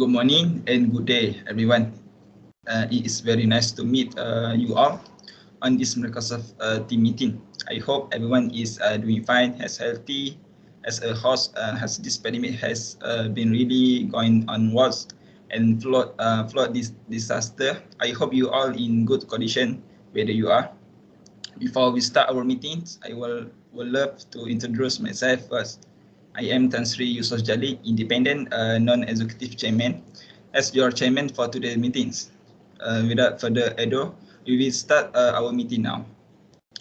Good morning and good day, everyone. It is very nice to meet you all on this Microsoft team meeting. I hope everyone is doing fine, as healthy as a horse, as this pandemic has been really going on worse and flood this disaster. I hope you all in good condition wherever you are. Before we start our meetings, I will love to introduce myself first. I am Tan Sri Yusof Jali, independent non-executive chairman, as your chairman for today's meetings. Without further ado, we will start our meeting now.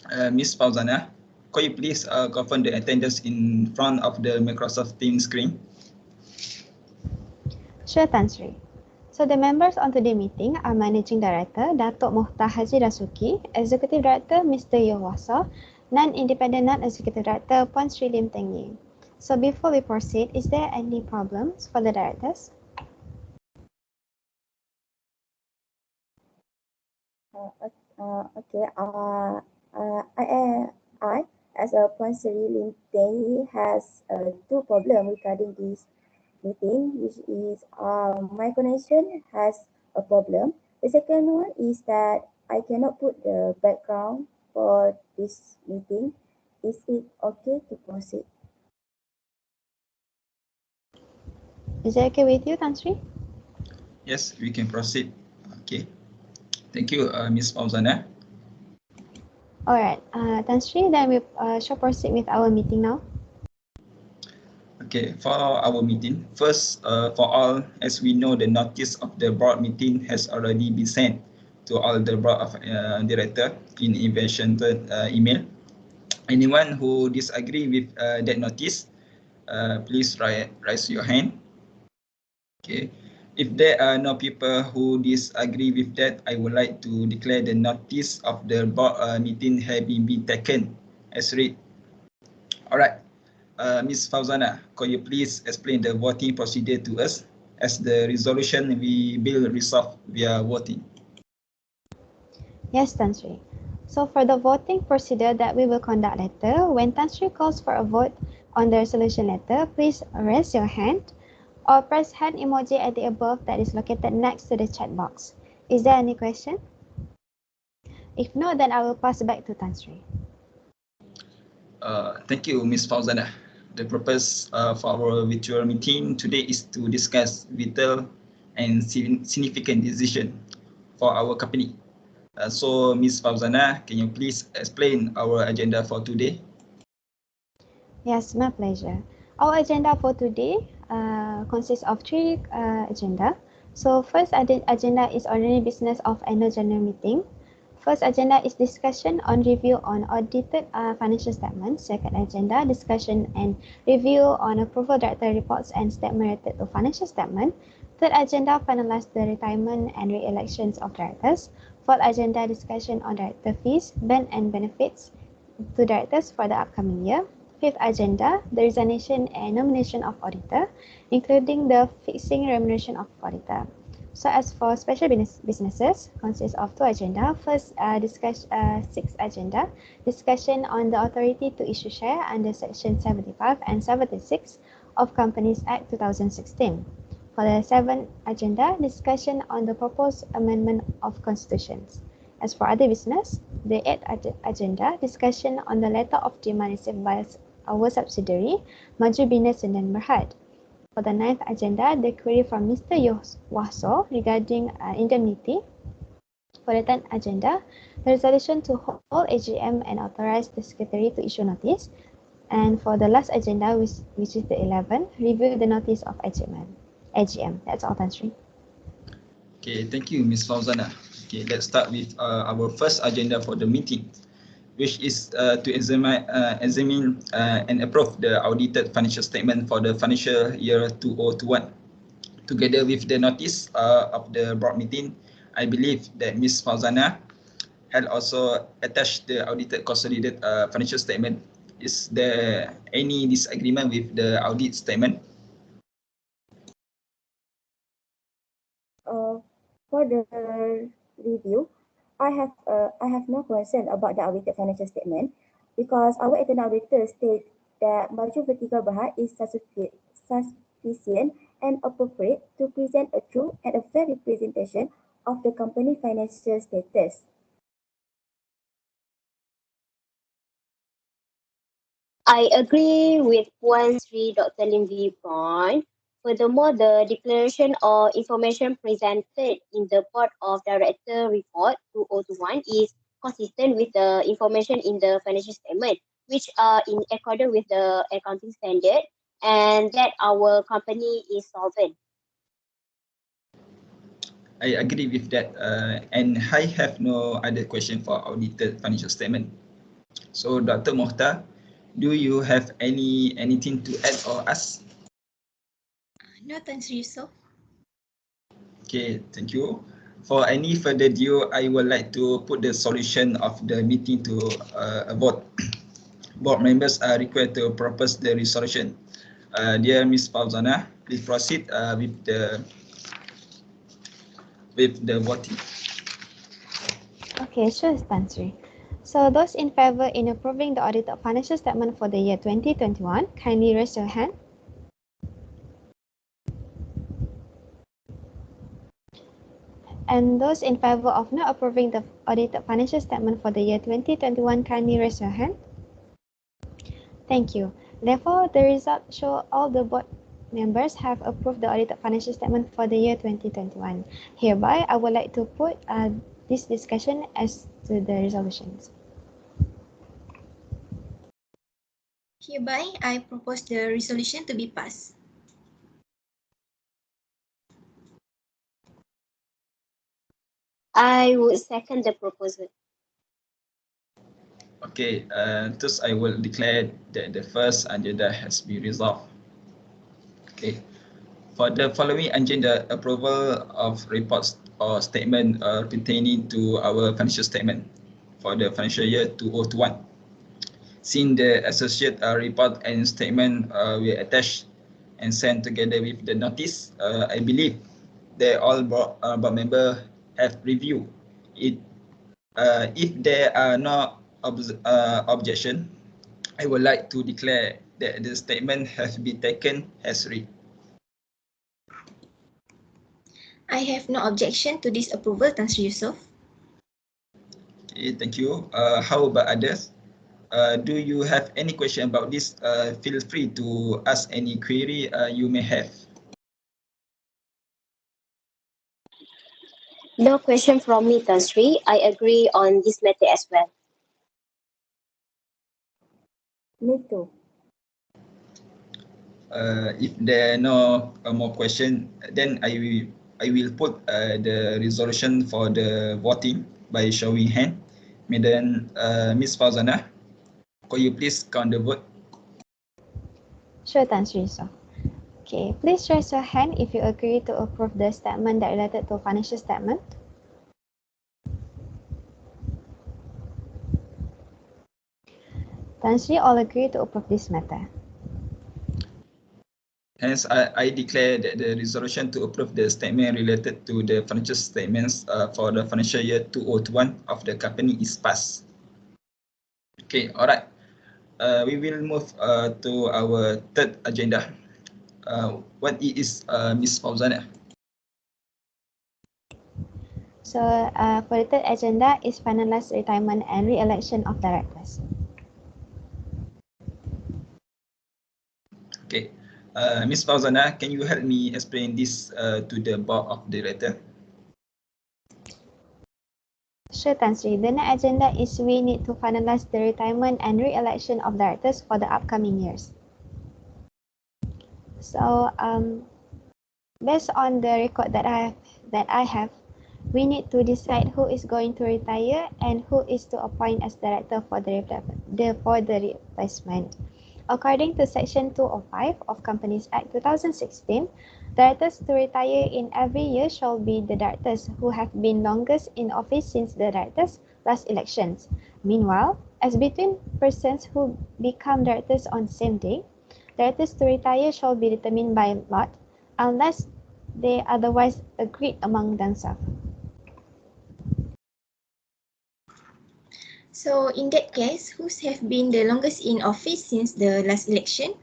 Ms. Fauzana, could you please confirm the attendance in front of the Microsoft Teams screen? Sure, Tan Sri. So the members on today's meeting are Managing Director Datuk Mohtar Haji Dasuki, Executive Director Mr. Yohwasa, Non-Independent Non-Executive Director Puan Sri Lim Teng Ying. So before we proceed, is there any problems for the directors? Okay. I, as a Puan Sri Lim Teng Ying, has two problems regarding this meeting, which is my connection has a problem. The second one is that I cannot put the background for this meeting. Is it okay to proceed? Is that okay with you, Tan Sri? Yes, we can proceed. Okay. Thank you, Ms. Fauzana. Alright, Tan Sri, then we shall proceed with our meeting now. Okay, for our meeting, first, for all, as we know, the notice of the board meeting has already been sent to all the board of director in invitation email. Anyone who disagree with that notice, please raise your hand. Okay. If there are no people who disagree with that, I would like to declare the notice of the board meeting having been taken as read. All right. Ms. Fauzana, could you please explain the voting procedure to us, as the resolution we will resolve via voting? Yes, Tan Sri. So for the voting procedure that we will conduct later, when Tan Sri calls for a vote on the resolution letter, please raise your hand or press hand emoji at the above that is located next to the chat box. Is there any question? If not, then I will pass back to Tan Sri. Thank you, Ms. Fauzana. The purpose for our virtual meeting today is to discuss vital and significant decision for our company. So, Ms. Fauzana, can you please explain our agenda for today? Yes, my pleasure. Our agenda for today consists of three agenda. So first agenda is ordinary business of annual general meeting. First agenda is discussion on review on audited financial statements. Second agenda, discussion and review on approval director reports and statement related to financial statement. Third agenda, finalize the retirement and re-elections of directors. Fourth agenda, discussion on director fees, ban and benefits to directors for the upcoming year. Fifth agenda, the resignation and nomination of auditor, including the fixing remuneration of auditor. So as for special businesses, consists of two agenda. First, sixth agenda, discussion on the authority to issue share under section 75 and 76 of Companies Act 2016. For the seventh agenda, discussion on the proposed amendment of constitutions. As for other business, the eighth agenda, discussion on the letter of demand received by our subsidiary, Maju and Berhad. For the ninth agenda, the query from Mr. Yohwasa regarding indemnity. For the 10th agenda, the resolution to hold AGM and authorize the secretary to issue notice. And for the last agenda, which is the 11th, review the notice of AGM. That's all, Tan Sri. Okay, thank you, Ms. Fauzana. Okay, let's start with our first agenda for the meeting, which is to examine and approve the audited financial statement for the financial year 2021. Together with the notice of the board meeting, I believe that Ms. Fauzana had also attached the audited consolidated financial statement. Is there any disagreement with the audit statement? For the review, I have no concern about the audited financial statement because our internal auditor states that Maju Vertiga Berhad is sufficient and appropriate to present a true and a fair representation of the company financial status. I agree with Puan Sri Dr. Lim viewpoint. Furthermore, the declaration or information presented in the Board of Director Report 2021 is consistent with the information in the financial statement, which are in accordance with the accounting standard, and that our company is solvent. I agree with that, and I have no other question for audited financial statement. So, Dr. Mohtar, do you have anything to add or ask? No, Tan Sri Yusof. Okay, thank you. For any further ado, I would like to put the solution of the meeting to a vote. Board members are required to propose the resolution. Dear Ms. Fauzana, please proceed with the voting. Okay, sure, Tan Sri. So those in favor in approving the audited financial statement for the year 2021, kindly raise your hand. And those in favor of not approving the audited financial statement for the year 2021, kindly raise your hand. Thank you. Therefore, the results show all the board members have approved the audited financial statement for the year 2021. Hereby, I would like to put this discussion as to the resolutions. Hereby, I propose the resolution to be passed. I would second the proposal. Okay, thus I will declare that the first agenda has been resolved. Okay, for the following agenda, approval of reports or statement pertaining to our financial statement for the financial year 2021. Since the associate report and statement were attached and sent together with the notice, I believe that all board members have reviewed it. If there are no objection, I would like to declare that the statement has been taken as read. I have no objection to this approval, Tan Sri Yusof. Okay, thank you. How about others? Do you have any question about this? Feel free to ask any query you may have. No question from me, Tan Sri. I agree on this matter as well. Me too. If there are no more questions, then I will put the resolution for the voting by showing hand. Madam Ms. Fauzana, could you please count the vote? Sure, Tan Sri Yusof. Okay, please raise your hand if you agree to approve the statement that related to financial statement. Tan Sri all agree to approve this matter. Hence, I declare that the resolution to approve the statement related to the financial statements for the financial year 2021 of the company is passed. Okay, all right. We will move to our third agenda. What is Ms. Fauzana? So for the third agenda is finalized retirement and re-election of directors. Okay, Ms. Fauzana, can you help me explain this to the board of directors? Sure, Tan Sri. The next agenda is we need to finalize the retirement and re-election of directors for the upcoming years. So based on the record that I have, we need to decide who is going to retire and who is to appoint as director for the replacement. According to Section 205 of Companies Act 2016, directors to retire in every year shall be the directors who have been longest in office since the directors' last elections. Meanwhile, as between persons who become directors on the same day, directors to retire shall be determined by lot unless they otherwise agreed among themselves. So in that case, who have been the longest in office since the last election?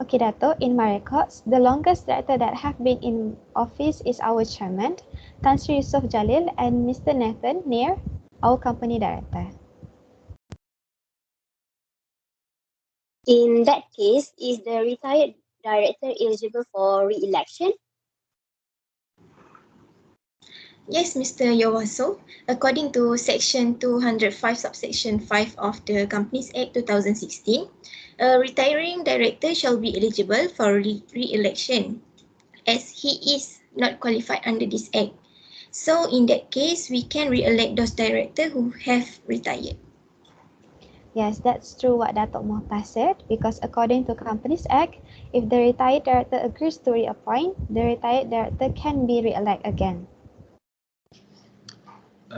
Okay, Dato, in my records, the longest director that have been in office is our chairman, Tan Sri Yusof Jalil, and Mr. Nathan Nair, our company director. In that case, is the retired director eligible for re-election? Yes, Mr. Yowaso. According to Section 205, Subsection 5 of the Companies Act 2016, a retiring director shall be eligible for re-election as he is not qualified under this act. So in that case, we can re-elect those directors who have retired. Yes, that's true what Dato Mohta said, because according to Companies Act, if the retired director agrees to reappoint, the retired director can be re-elected again.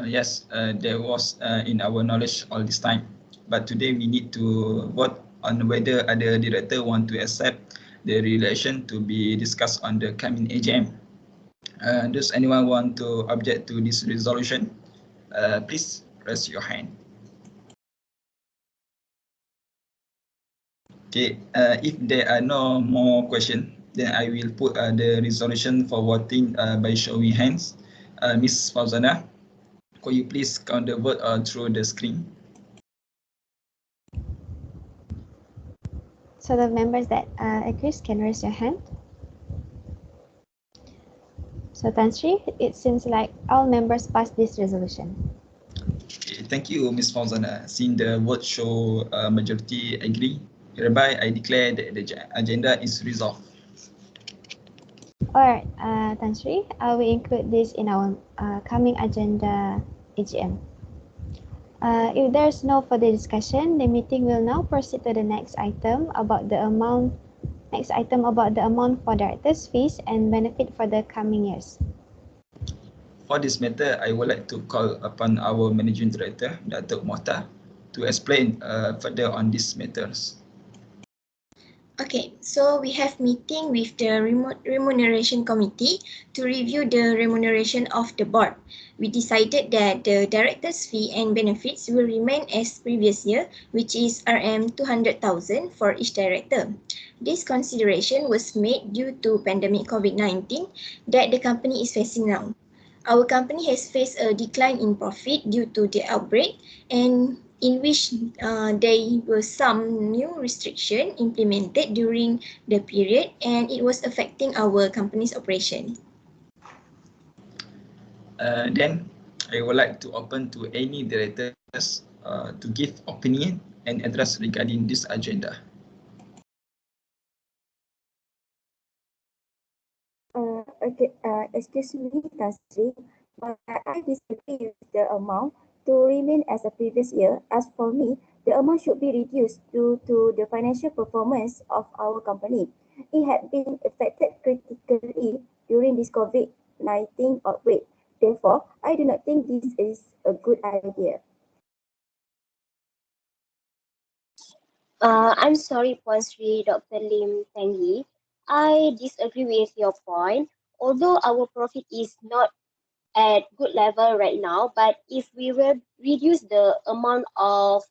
Yes, there was in our knowledge all this time. But today we need to vote on whether other director want to accept the re-election to be discussed on the coming AGM. Does anyone want to object to this resolution? Please raise your hand. Okay, if there are no more questions, then I will put the resolution for voting by showing hands. Ms. Fauzana, could you please count the vote through the screen? So the members that agree can raise your hand. So Tan Sri, it seems like all members passed this resolution. Okay, thank you, Ms. Fauzana. Since the vote show majority agree, hereby I declare that the agenda is resolved. Alright, Tan Sri, I will include this in our coming agenda AGM. If there's no further discussion, the meeting will now proceed to the next item about the amount. Next item about the amount for directors' fees and benefit for the coming years. For this matter, I would like to call upon our Managing Director, Dato' Mohta, to explain further on these matters. Okay, so we have meeting with the remuneration committee to review the remuneration of the board. We decided that the director's fee and benefits will remain as previous year, which is RM 200,000 for each director. This consideration was made due to pandemic COVID-19 that the company is facing now. Our company has faced a decline in profit due to the outbreak, and in which there were some new restrictions implemented during the period, and it was affecting our company's operation. Then I would like to open to any directors to give opinion and address regarding this agenda. Excuse me, Tasri, but I disagree with the amount to remain as a previous year. As for me, the amount should be reduced due to the financial performance of our company. It had been affected critically during this COVID-19 outbreak. Therefore, I do not think this is a good idea. I'm sorry, Puan Sri Dr. Lim Tangi. I disagree with your point. Although our profit is not at good level right now, but if we will reduce the amount of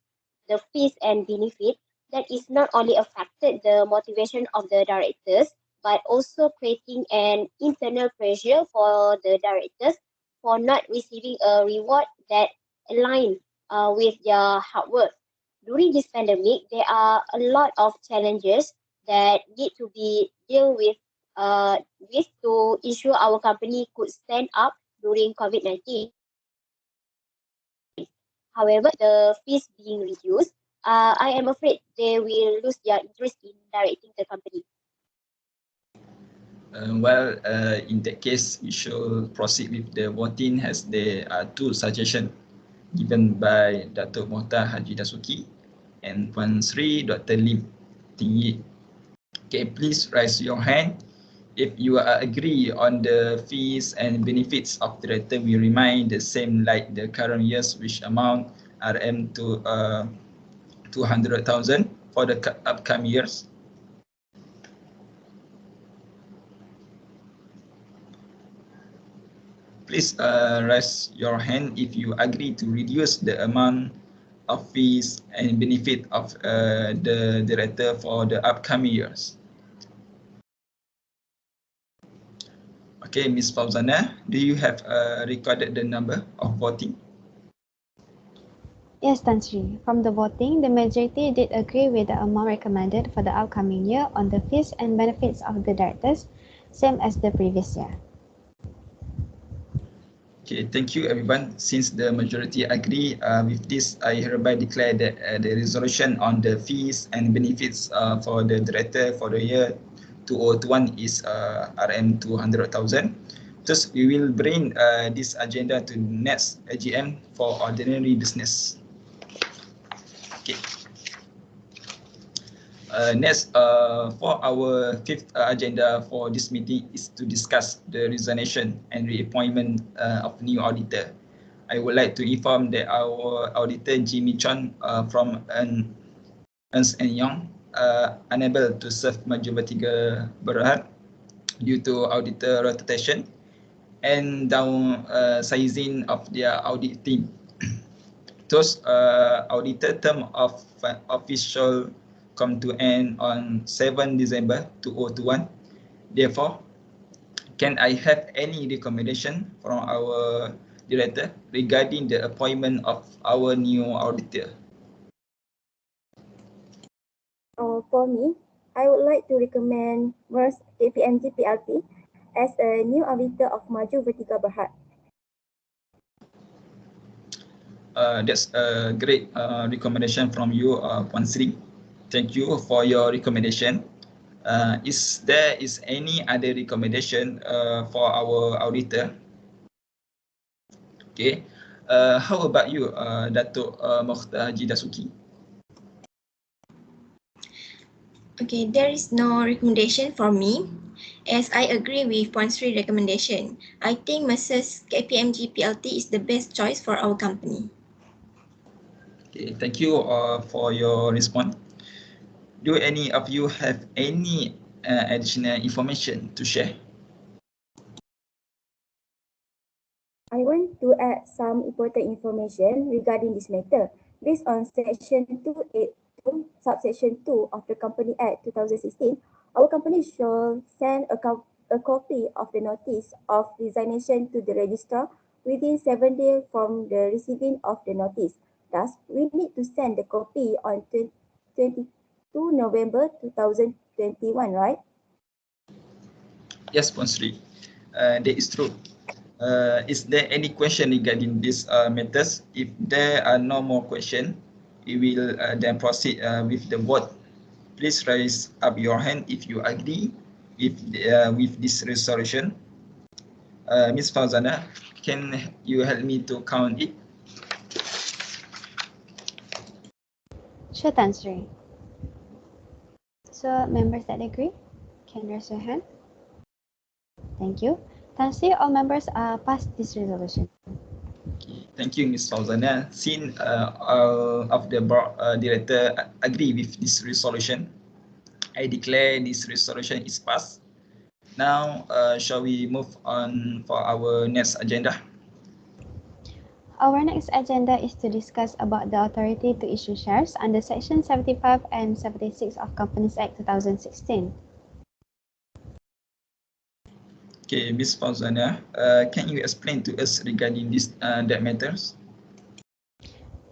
the fees and benefit, that is not only affected the motivation of the directors, but also creating an internal pressure for the directors for not receiving a reward that align with their hard work. During this pandemic, there are a lot of challenges that need to be dealt with to ensure our company could stand up during COVID-19. However, the fees being reduced, I am afraid they will lose their interest in directing the company. In that case, we should proceed with the voting as there are two suggestions given by Dato' Mohta Haji Dasuki and Puan Sri Dr. Lim Tingyi. Okay, please raise your hand if you agree on the fees and benefits of the director will remain the same like the current years, which amount RM to 200,000 for the upcoming years. Please raise your hand if you agree to reduce the amount of fees and benefit of the director for the upcoming years. Okay, Ms. Fauzana, do you have recorded the number of voting? Yes, Tan Sri. From the voting, the majority did agree with the amount recommended for the upcoming year on the fees and benefits of the directors, same as the previous year. Okay, thank you everyone. Since the majority agree with this, I hereby declare that the resolution on the fees and benefits for the director for the year 2021 is RM 200,000. Thus, we will bring this agenda to next AGM for ordinary business. Okay. Next, for our fifth agenda for this meeting is to discuss the resignation and reappointment of new auditor. I would like to inform that our auditor Jimmy Chon from Ernst & Young unable to serve Maju Vertiga Berhad due to auditor rotation and downsizing of their audit team. Those auditor term of official come to end on 7 December 2021. Therefore, can I have any recommendation from our director regarding the appointment of our new auditor? For me, I would like to recommend Mers KPMG PLT as a new auditor of Maju Vertiga Berhad. That's a great recommendation from you, Puan Sri. Thank you for your recommendation. Is there any other recommendation for our auditor? Okay. How about you, Datuk Mokhtar Haji Dasuki? Okay, there is no recommendation for me. As I agree with Puan Sri's recommendation, I think Mrs. KPMG PLT is the best choice for our company. Okay, thank you for your response. Do any of you have any additional information to share? I want to add some important information regarding this matter. Based on Section 282, Subsection 2 of the Company Act 2016, our company shall send a copy of the notice of resignation to the registrar within 7 days from the receiving of the notice. Thus, we need to send the copy on 22 November 2021, right? Yes, Puan Sri. That is true. Is there any question regarding these matters? If there are no more questions, we will then proceed with the vote. Please raise up your hand if you agree with this resolution. Ms. Fauzana, can you help me to count it? Sure, Tan Sri. So, members that agree, can raise your hand. Thank you. Tan Sri, all members are passed this resolution. Okay, thank you, Ms. Fauzana. Since all of the board director agree with this resolution, I declare this resolution is passed. Now, shall we move on for our next agenda? Our next agenda is to discuss about the authority to issue shares under Section 75 and 76 of Companies Act 2016. Okay, Ms. Fauzana, can you explain to us regarding this that matters?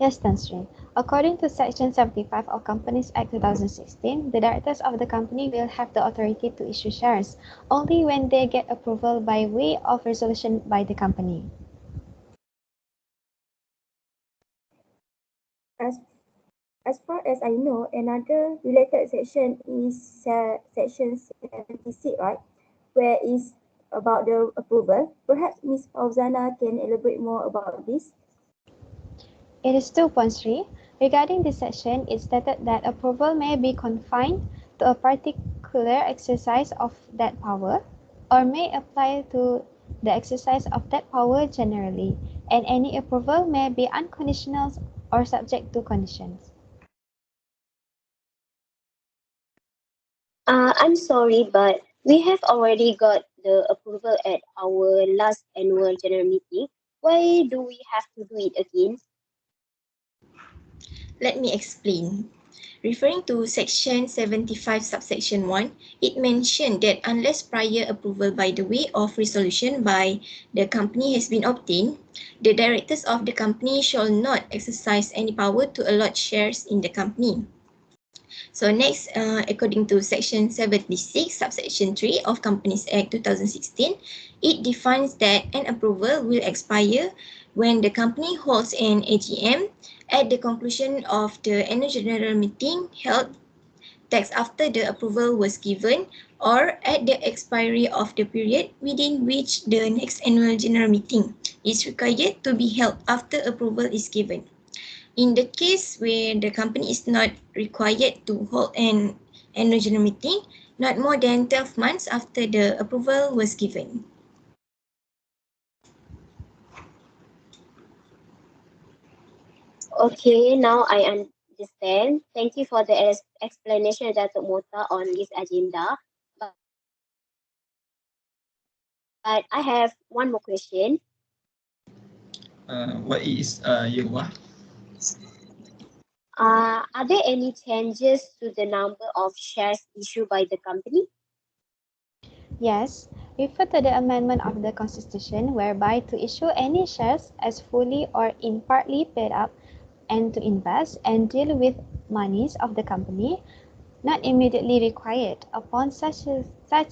Yes, Tan Sri. According to Section 75 of Companies Act 2016, the directors of the company will have the authority to issue shares only when they get approval by way of resolution by the company. As far as I know, another related section is section 76, right? Where is about the approval. Perhaps Ms. Fauzana can elaborate more about this. It is 2.3. Regarding this section, it stated that approval may be confined to a particular exercise of that power or may apply to the exercise of that power generally, and any approval may be unconditional or subject to conditions. I'm sorry, but we have already got the approval at our last annual general meeting. Why do we have to do it again? Let me explain. Referring to section 75 subsection 1, it mentioned that unless prior approval by the way of resolution by the company has been obtained, the directors of the company shall not exercise any power to allot shares in the company. So next, according to section 76 subsection 3 of Companies Act 2016, it defines that an approval will expire when the company holds an AGM at the conclusion of the annual general meeting held tax after the approval was given or at the expiry of the period within which the next annual general meeting is required to be held after approval is given. In the case where the company is not required to hold an annual general meeting, not more than 12 months after the approval was given. Okay, now I understand. Thank you for the explanation, Datuk Mota, on this agenda. But I have one more question. What is Yewa? Are there any changes to the number of shares issued by the company? Yes, refer to the amendment of the Constitution whereby to issue any shares as fully or in partly paid up and to invest and deal with monies of the company not immediately required upon such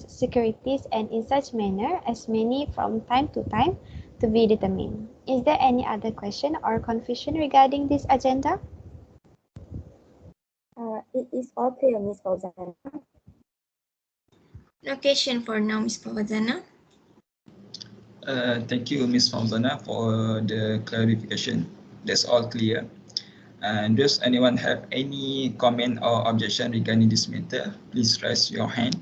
securities and in such manner as many from time to time to be determined. Is there any other question or confusion regarding this agenda? It is all clear, Ms. Fauzana. No question for now, Ms. Pawazana. Thank you, Ms. Fauzana, for the clarification. That's all clear. And does anyone have any comment or objection regarding this matter? Please raise your hand.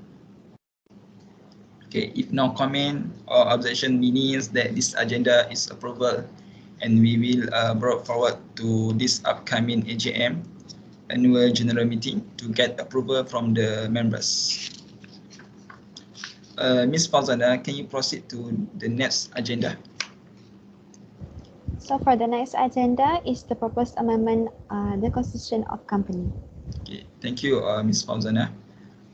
Okay, if no comment or objection, means that this agenda is approval and we will brought forward to this upcoming AGM annual general meeting to get approval from the members. Ms. Fauzana, can you proceed to the next agenda? So for the next agenda is the proposed amendment the constitution of company. Okay, thank you, Ms. Fauzana.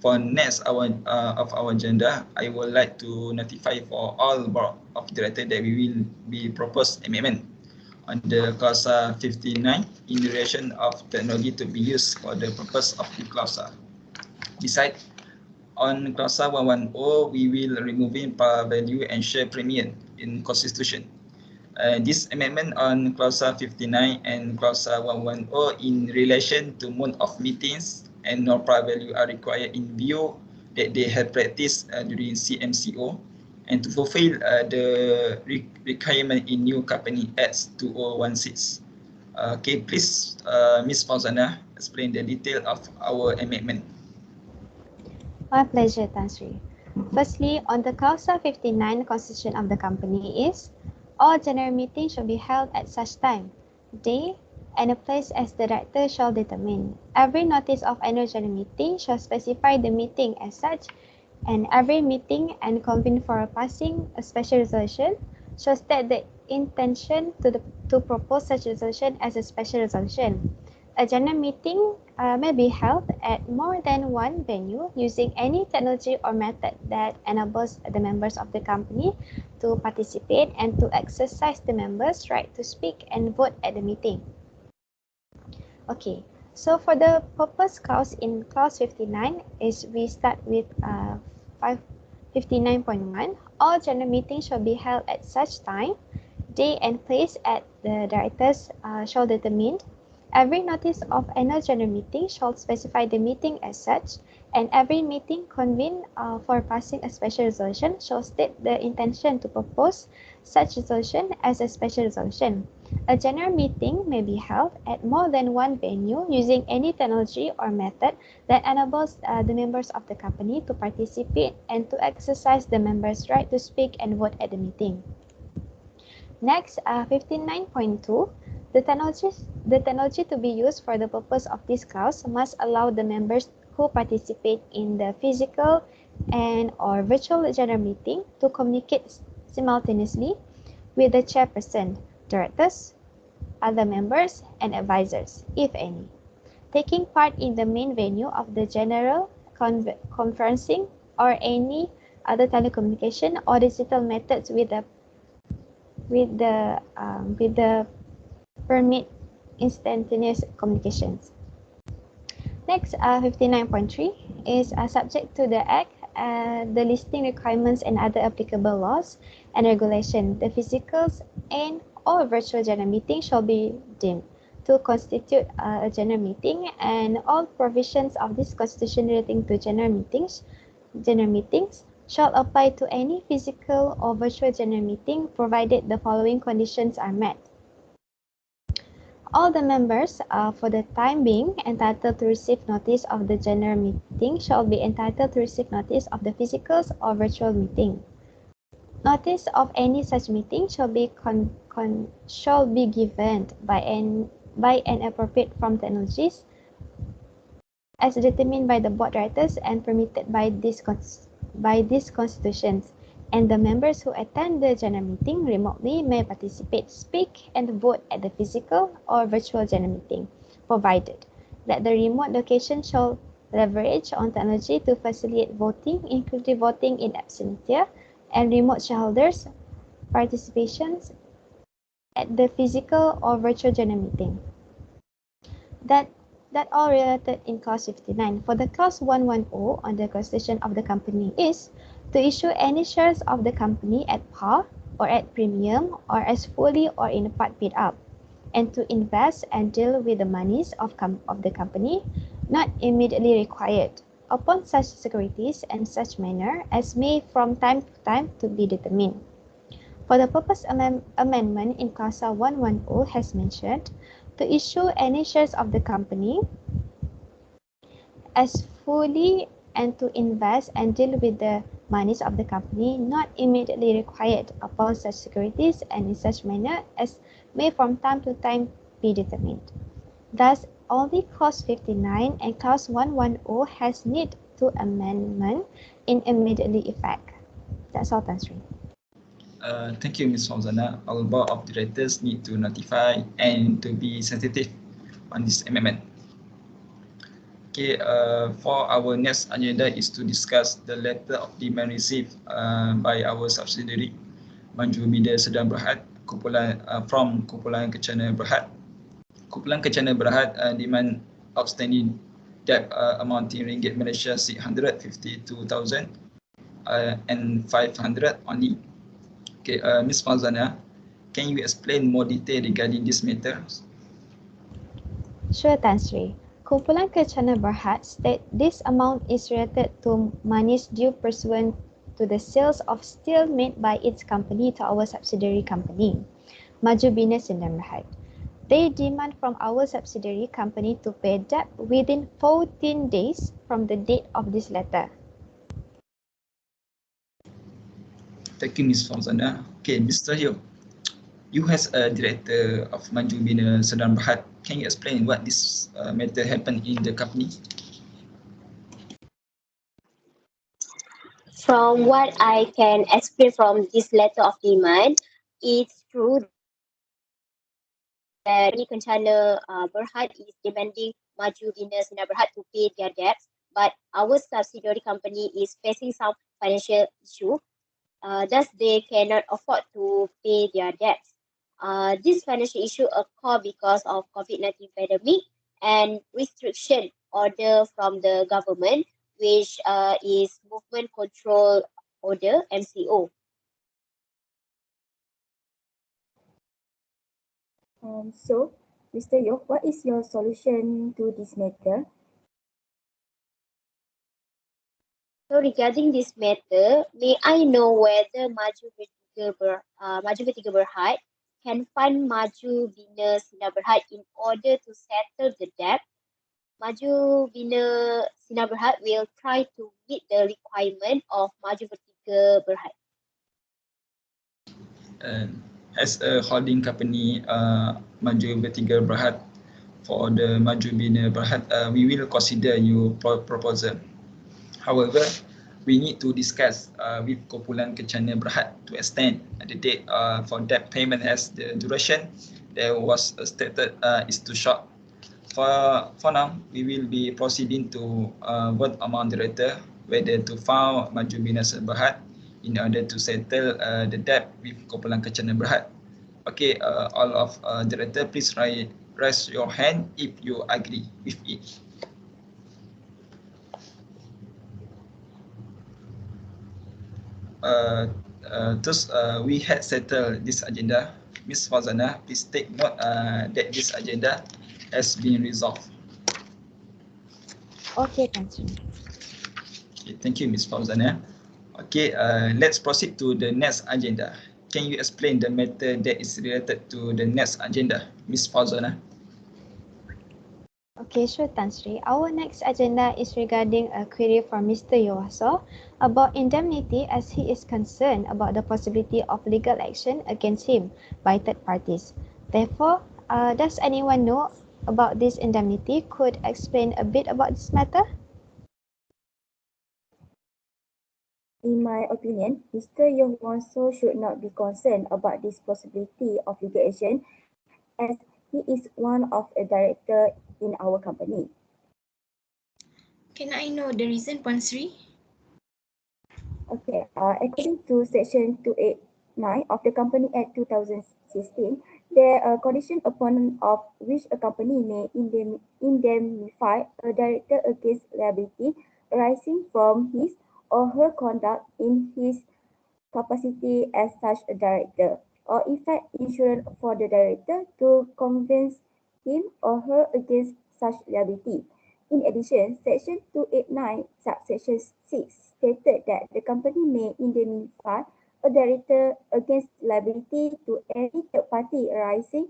For next of our agenda, I would like to notify for all board of directors that we will be proposed amendment on the clause 59 in relation of technology to be used for the purpose of the clause. Besides, on clause 110, we will removing par value and share premium in constitution. This amendment on clause 59 and clause 110 in relation to mode of meetings and no par value are required in view that they have practiced during CMCO and to fulfill the requirement in new Company Act 2016. Okay, please, Ms. Fauzana, explain the detail of our amendment. My pleasure, Tan Sri. Firstly, on the clause 59 constitution of the company is all general meetings shall be held at such time, day, and a place as the director shall determine. Every notice of annual general meeting shall specify the meeting as such, and every meeting and convene for passing a special resolution shall state the intention to propose such resolution as a special resolution. A general meeting may be held at more than one venue using any technology or method that enables the members of the company to participate and to exercise the members' right to speak and vote at the meeting. Okay, so for the purpose clause in clause 59 is we start with 59.1. All general meetings shall be held at such time, day and place at the directors shall determine. Every notice of annual general meeting shall specify the meeting as such, and every meeting convened for passing a special resolution shall state the intention to propose such resolution as a special resolution. A general meeting may be held at more than one venue using any technology or method that enables the members of the company to participate and to exercise the members' right to speak and vote at the meeting. Next, 59.2. The technology to be used for the purpose of this clause must allow the members who participate in the physical and or virtual general meeting to communicate simultaneously with the chairperson, directors, other members, and advisors, if any. taking part in the main venue of the general conferencing or any other telecommunication or digital methods with the permit instantaneous communications. Next, 59.3 is subject to the Act, the listing requirements and other applicable laws and regulation. The physical and or virtual general meeting shall be deemed to constitute a general meeting, and all provisions of this constitution relating to general meetings shall apply to any physical or virtual general meeting, provided the following conditions are met. All the members are, for the time being, entitled to receive notice of the general meeting shall be entitled to receive notice of the physical or virtual meeting. Notice of any such meeting shall be given by an appropriate from technologies as determined by the board directors and permitted by these constitutions, and the members who attend the general meeting remotely may participate, speak, and vote at the physical or virtual general meeting, provided that the remote location shall leverage on technology to facilitate voting, including voting in absentia, and remote shareholders' participations at the physical or virtual general meeting. That all related in clause 59. For the clause 110 on the constitution of the company is to issue any shares of the company at par or at premium or as fully or in part paid up, and to invest and deal with the monies of the company not immediately required upon such securities and such manner as may from time to time to be determined. For the purpose amendment in clause 110 has mentioned to issue any shares of the company as fully and to invest and deal with the monies of the company not immediately required upon such securities and in such manner as may from time to time be determined. Thus, only clause 59 and clause 110 has need to amendment in immediately effect. That's all, Tan Sri. Thank you, Ms. Fauzana. Our board of directors need to notify and to be sensitive on this amendment. Okay, for our next agenda is to discuss the letter of demand received by our subsidiary Maju Media Sedang Berhad from Kumpulan Kencana Berhad. Kumpulan Kencana Berhad demand outstanding debt amounting ringgit Malaysia 652,000 and 500 only. Okay, Ms. Fauzana, can you explain more detail regarding this matter? Sure, Tan Sri. Kumpulan Kencana Berhad state this amount is related to monies due pursuant to the sales of steel made by its company to our subsidiary company, Maju Bina Sedang Berhad. They demand from our subsidiary company to pay debt within 14 days from the date of this letter. Thank you, Ms. Fauzana. Okay, Mr. Hyo, you as a director of Maju Bina Sedang Berhad, can you explain what this matter happened in the company? From what I can explain from this letter of demand, it's true that Kencana Berhad is demanding Maju Bina Sedang Berhad to pay their debts, but our subsidiary company is facing some financial issue. Thus, they cannot afford to pay their debts. This financial issue occur because of COVID-19 pandemic and restriction order from the government, which is Movement Control Order, MCO. So, Mr. Yok, what is your solution to this matter? So regarding this matter, may I know whether Maju Vertiga Berhad can fund Maju Bina Sedang Berhad in order to settle the debt? Maju Bina Sedang Berhad will try to meet the requirement of Maju Vertiga Berhad. As a holding company, Maju Vertiga Berhad, for the Maju Bina Berhad, we will consider your proposal. However, we need to discuss with Kumpulan Kencana Berhad to extend the date for debt payment as the duration that was stated is too short. For now, we will be proceeding to vote among director whether to file Maju Binasa Berhad in order to settle the debt with kumpulan Kecana Berhad. Okay, all of director, please raise your hand if you agree with it. Thus, we had settled this agenda. Ms. Fazana, please take note that this agenda has been resolved. Okay, Tan Sri. Okay, thank you, Ms. Fazana. Okay, let's proceed to the next agenda. Can you explain the matter that is related to the next agenda, Ms. Fazana? Okay, sure, Tan Sri. Our next agenda is regarding a query from Mr. Yowaso about indemnity as he is concerned about the possibility of legal action against him by third parties. Therefore, does anyone know about this indemnity? Could explain a bit about this matter? In my opinion, Mr. Yong Wonso should not be concerned about this possibility of legal action as he is one of a director in our company. Can I know the reason, Puan Sri? Okay, according to Section 289 of the Company Act 2016, there are conditions upon of which a company may indemnify a director against liability arising from his or her conduct in his capacity as such a director, or effect insurance for the director to convince him or her against such liability. In addition, Section 289, subsection 6 stated that the company may indemnify a director against liability to any third party arising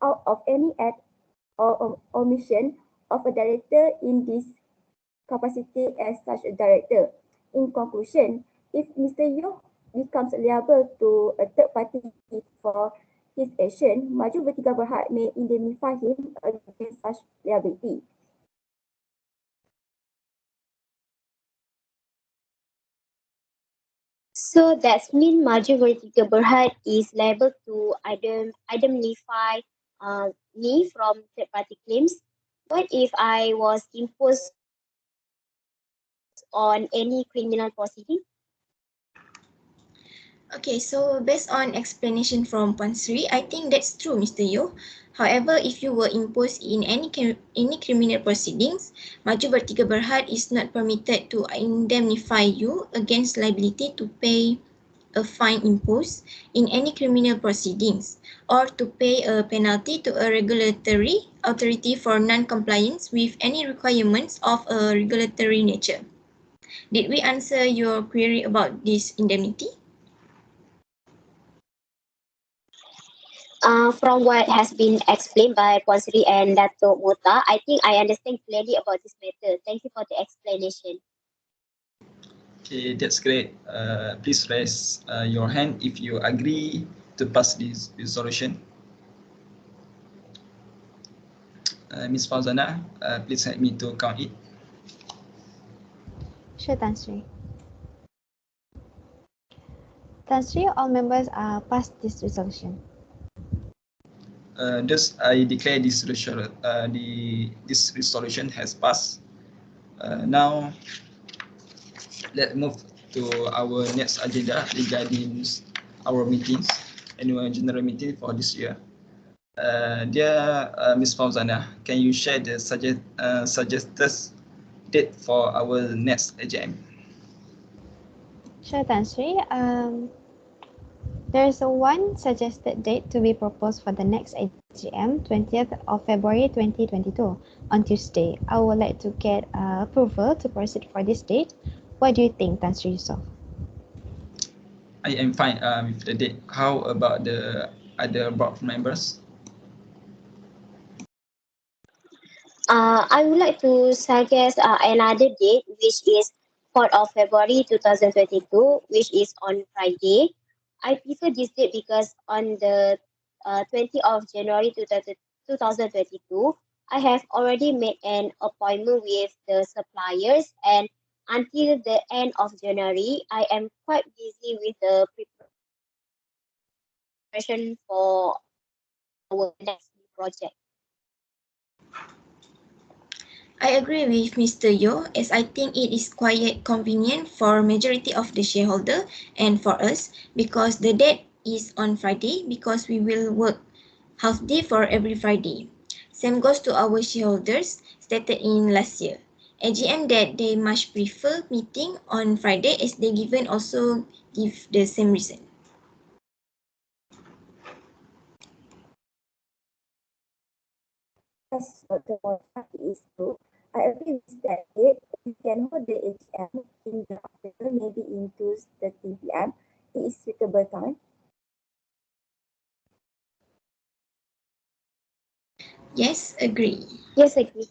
out of any act or omission of a director in this capacity as such a director. In conclusion, if Mr. Yeo becomes liable to a third party for his action, Maju Vertiga Berhad may indemnify him against such liability. So that means Maju Vertiga Berhad is liable to indemnify me from third party claims. What if I was imposed on any criminal proceeding? Okay, so based on explanation from Puan Sri, I think that's true, Mr. Yeo. However, if you were imposed in any criminal proceedings, Maju Vertiga Berhad is not permitted to indemnify you against liability to pay a fine imposed in any criminal proceedings or to pay a penalty to a regulatory authority for non-compliance with any requirements of a regulatory nature. Did we answer your query about this indemnity? From what has been explained by Puan Sri and Dato Mota, I think I understand clearly about this matter. Thank you for the explanation. Okay, that's great. Please raise your hand if you agree to pass this resolution. Ms. Fauzana, please help me to count it. Sure, Tan Sri. Tan Sri, all members are passed this resolution. Thus, I declare this resolution has passed. Now, let's move to our next agenda regarding our meetings, annual general meeting for this year. Dear Ms. Fauzana, can you share the suggested date for our next AGM? Sure, Tan Sri. There is one suggested date to be proposed for the next AGM, 20th of February 2022, on Tuesday. I would like to get approval to proceed for this date. What do you think, Tan Sri Yusof? I am fine with the date. How about the other board members? I would like to suggest another date, which is 4th of February 2022, which is on Friday. I prefer this date because on the 20th of January 2022, I have already made an appointment with the suppliers, and until the end of January, I am quite busy with the preparation for our next project. I agree with Mr. Yo, as I think it is quite convenient for majority of the shareholder and for us because the date is on Friday because we will work half day for every Friday. Same goes to our shareholders stated in last year. AGM that they much prefer meeting on Friday as they given also give the same reason. Yes, Dr. Moffat is true. I agree with that. We can hold the AGM in the afternoon, maybe in 2:30 p.m. It is suitable time. Yes, agree. Yes, agree.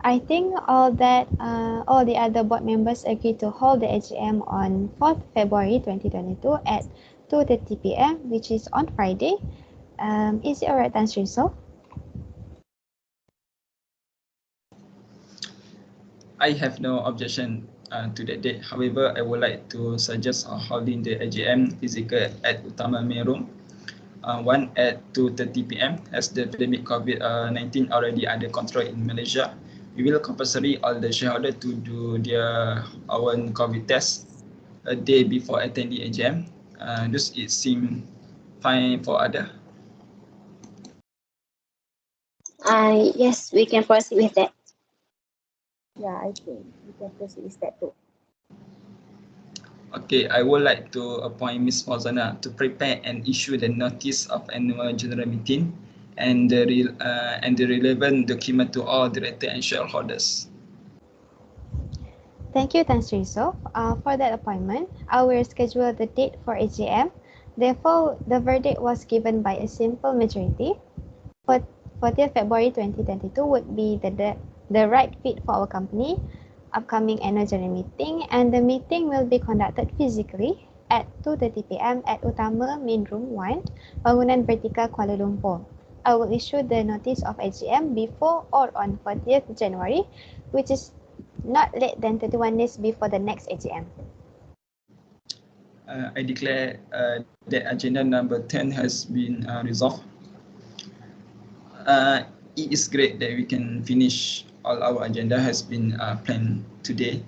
I think all the other board members agree to hold the AGM on 4th February 2022 at 2:30 p.m., which is on Friday. Is it alright, Tan Sri So? I have no objection to that date. However, I would like to suggest holding the AGM physical at Utama Main Room, one at 2:30 p.m. as the pandemic COVID-19 already under control in Malaysia. We will compulsory all the shareholders to do their own COVID test a day before attending AGM. This it seem fine for other. Yes, we can proceed with that. Yeah, I think we can proceed with that too. Okay, I would like to appoint Ms. Fauzana to prepare and issue the notice of annual general meeting and the relevant document to all director and shareholders. Thank you, Tan Sri So. For that appointment, I will schedule the date for AGM. Therefore, the verdict was given by a simple majority. 40th February 2022 would be the right fit for our company, upcoming annual general meeting, and the meeting will be conducted physically at 2:30 p.m. at Utama Main Room 1, Bangunan Vertiga, Kuala Lumpur. I will issue the notice of AGM before or on 40th January, which is not late than 31 days before the next AGM. I declare that agenda number 10 has been resolved. It is great that we can finish all our agenda has been planned today.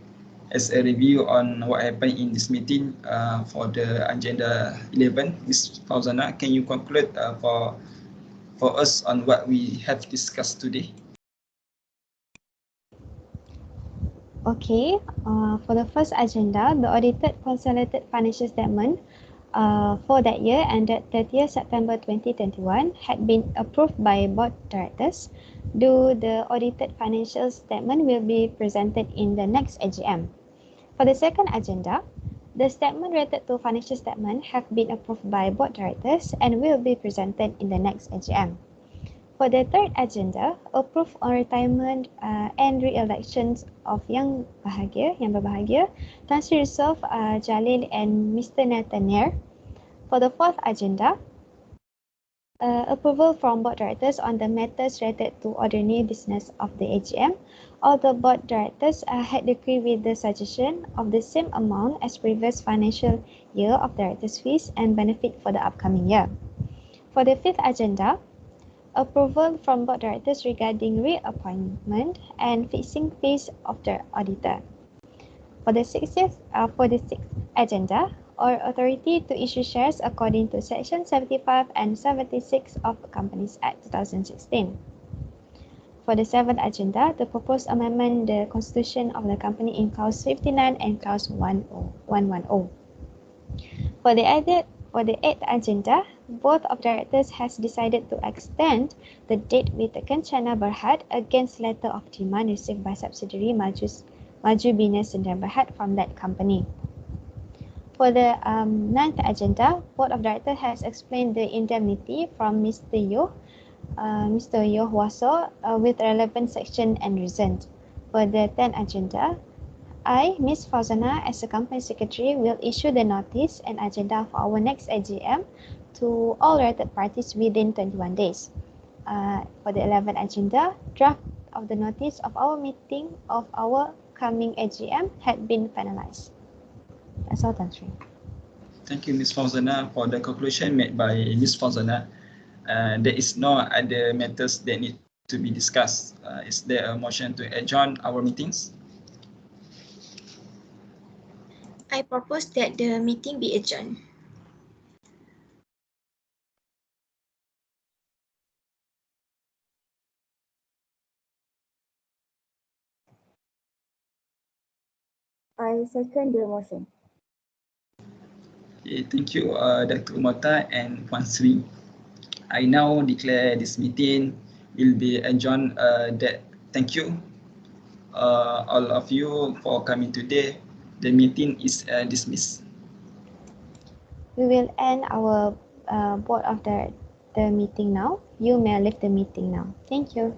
As a review on what happened in this meeting for the agenda 11, Ms. Fauzana, can you conclude for us on what we have discussed today? Okay, for the first agenda, the audited consolidated financial statement for that year ended 30th September 2021 had been approved by board directors. The audited financial statement will be presented in the next AGM. For the second agenda, the statement related to financial statement have been approved by board directors and will be presented in the next AGM. For the third agenda, approve on retirement and re-elections of yang berbahagia, Tan Sri Yusof Jalil and Mr. Nathaniel. For the fourth agenda, approval from board directors on the matters related to ordinary business of the AGM. All the board directors had agreed with the suggestion of the same amount as previous financial year of directors' fees and benefit for the upcoming year. For the fifth agenda, approval from board directors regarding reappointment and fixing fees of the auditor. For the sixth agenda, or authority to issue shares according to Section 75 and 76 of the Companies Act 2016. For the seventh agenda, the proposed amendment the constitution of the company in Clause 59 and Clause 110. For the eighth agenda, board of directors has decided to extend the date with the Kencana Berhad against letter of demand received by subsidiary Maju Bina Sdn Berhad from that company. For the ninth agenda, board of directors has explained the indemnity from Mr. Yo Huaso with relevant section and reason. For the 10th agenda, I, Ms. Fauzana, as the company secretary, will issue the notice and agenda for our next AGM to all related parties within 21 days. For the 11th agenda, draft of the notice of our meeting of our coming AGM had been finalized. That's all, Tan Sri. Thank you, Ms. Fauzana, for the conclusion made by Ms. Fauzana. There is no other matters that need to be discussed. Is there a motion to adjourn our meetings? I propose that the meeting be adjourned. I second the motion. Okay, thank you, Dr. Umata and Puan Sri. I now declare this meeting will be adjourned. Thank you, all of you, for coming today. The meeting is dismissed. We will end our board of the meeting now. You may leave the meeting now. Thank you.